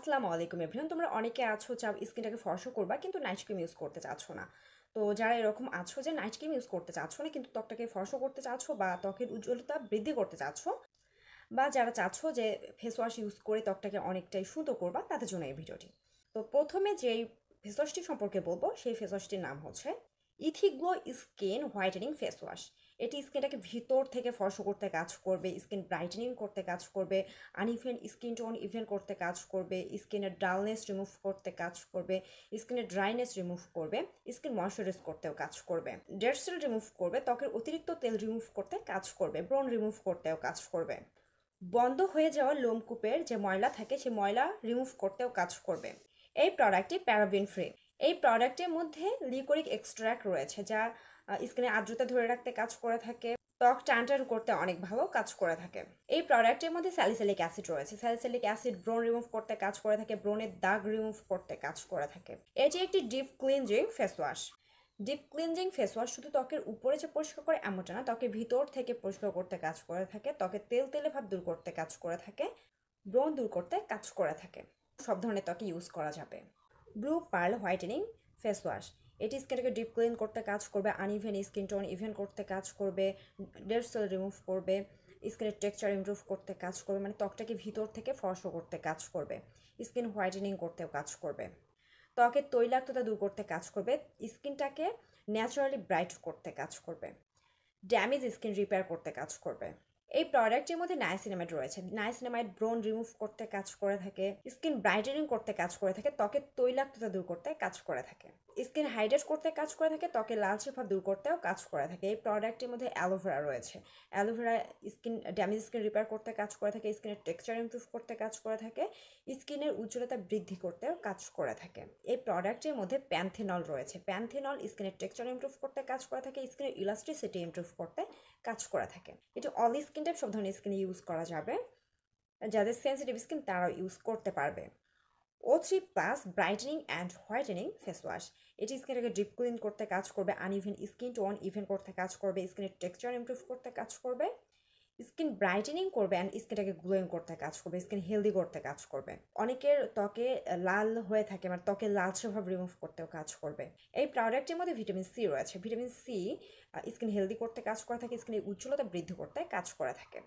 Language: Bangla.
আসসালামু আলাইকুম এভরিওয়ান। তোমরা অনেকে আছো চাও স্কিনটাকে ফর্সা করবা কিন্তু নাইট ক্রিম ইউজ করতে চাচ্ছ না। তো যারা এরকম আছো যে নাইট ক্রিম ইউজ করতে চাচ্ছ না কিন্তু ত্বকটাকে ফর্সা করতে চাচ্ছ বা ত্বকের উজ্জ্বলতা বৃদ্ধি করতে চাচ্ছ, বা যারা চাচ্ছ যে ফেস ওয়াশ ইউজ করে ত্বকটাকে অনেকটাই সুন্দর করবা, তাদের জন্য এই ভিডিওটি। তো প্রথমে যেই ফেস ওয়াশটি সম্পর্কে বলবো সেই ফেস ওয়াশটির নাম হচ্ছে ইথিগ্লো স্কিন হোয়াইটেনিং ফেস ওয়াশ। এটি স্কিনটাকে ভিতর থেকে ফর্সা করতে কাজ করবে, স্কিন ব্রাইটেনিং করতে কাজ করবে, আনইভেন স্কিন টোন ইভেন করতে কাজ করবে, স্কিনের ডালনেস রিমুভ করতে কাজ করবে, স্কিনের ড্রাইনেস রিমুভ করবে, স্কিন ময়শ্চারাইজ করতেও কাজ করবে, ডেড সেল রিমুভ করবে, ত্বকের অতিরিক্ত তেল রিমুভ করতে কাজ করবে, ব্রণ রিমুভ করতেও কাজ করবে, বন্ধ হয়ে যাওয়া লোমকূপের যে ময়লা থাকে সেই ময়লা রিমুভ করতেও কাজ করবে। এই প্রোডাক্টটি প্যারাবেন ফ্রি। এই প্রোডাক্টের মধ্যে লিকোরিক এক্সট্র্যাক্ট রয়েছে যা স্কিনে আর্দ্রতা ধরে রাখতে কাজ করে থাকে, ত্বক টানটান করতে অনেক ভালো কাজ করে থাকে। এই প্রোডাক্টের মধ্যে স্যালিসিলিক অ্যাসিড রয়েছে। স্যালিসিলিক অ্যাসিড ব্রণ রিমুভ করতে কাজ করে থাকে, ব্রণের দাগ রিমুভ করতে কাজ করে থাকে। এটি একটি deep cleansing face wash. Deep cleansing face wash শুধু ত্বকের উপরে যে পরিষ্কার করে এমনটা না, ত্বকের ভিতর থেকে পরিষ্কার করতে কাজ করে থাকে, ত্বকের তেল তেলে ভাব দূর করতে কাজ করে থাকে, ব্রণ দূর করতে কাজ করে থাকে। সব ধরনের ত্বকে ইউজ করা যাবে। Blue pearl whitening face wash. এটি স্কিনটাকে ডিপ ক্লিন করতে কাজ করবে, আনইভেন স্কিন টোন ইভেন করতে কাজ করবে, ডেড সেল রিমুভ করবে, স্কিনের টেক্সচার ইমপ্রুভ করতে কাজ করবে, মানে ত্বকটাকে ভিতর থেকে ফর্সা করতে কাজ করবে, স্কিন হোয়াইটেনিং করতেও কাজ করবে, ত্বকের তৈলাক্ততা দূর করতে কাজ করবে, স্কিনটাকে ন্যাচারালি ব্রাইট করতে কাজ করবে, ড্যামেজ স্কিন রিপেয়ার করতে কাজ করবে। এই প্রোডাক্টের মধ্যে নাইসিনামাইড রয়েছে। নাইসিনামাইড ব্রণ রিমুভ করতে কাজ করে থাকে, স্কিন ব্রাইটেনিং করতে কাজ করে থাকে, ত্বকের তৈলাক্ততা দূর করতে কাজ করে থাকে, স্কিন হাইড্রেট করতে কাজ করে থাকে, ত্বকের লালচে ভাব দূর করতেও কাজ করে থাকে। এই প্রোডাক্টের মধ্যে অ্যালোভেরা রয়েছে। Aloe vera skin damage skin repair করতে কাজ করে থাকে, স্কিনের টেক্সচার ইমপ্রুভ করতে কাজ করে থাকে, স্কিনের উজ্জ্বলতা বৃদ্ধি করতেও কাজ করে থাকে। এই প্রোডাক্টের মধ্যে প্যান্থেনল রয়েছে। প্যান্থেনল স্কিনের টেক্সচার ইমপ্রুভ করতে কাজ করে থাকে, স্কিনের ইলাস্টিসিটি ইমপ্রুভ করতে কাজ করে থাকে। এটি অল স্কিন টাইপ সব ধরনের স্কিনে ইউজ করা যাবে, যাদের সেন্সিটিভ স্কিন তারাও ইউজ করতে পারবে। O3+ brightening and whitening face wash. এটি স্কিনটাকে ডিপ ক্লিন করতে কাজ করবে, আনইভেন স্কিন টোন ইভেন করতে কাজ করবে, স্কিনের টেক্সচার ইমপ্রুভ করতে কাজ করবে, স্কিন ব্রাইটেনিং করবে অ্যান্ড স্কিনটাকে গ্লোয়িং করতে কাজ করবে, স্কিন হেলদি করতে কাজ করবে। অনেকের ত্বকে লাল হয়ে থাকে, মানে ত্বকের লালচে ভাব রিমুভ করতেও কাজ করবে। এই প্রোডাক্টের মধ্যে ভিটামিন সি রয়েছে। ভিটামিন সি স্কিন হেলদি করতে কাজ করে থাকে, স্কিনের উজ্জ্বলতা বৃদ্ধি করতে কাজ করে থাকে।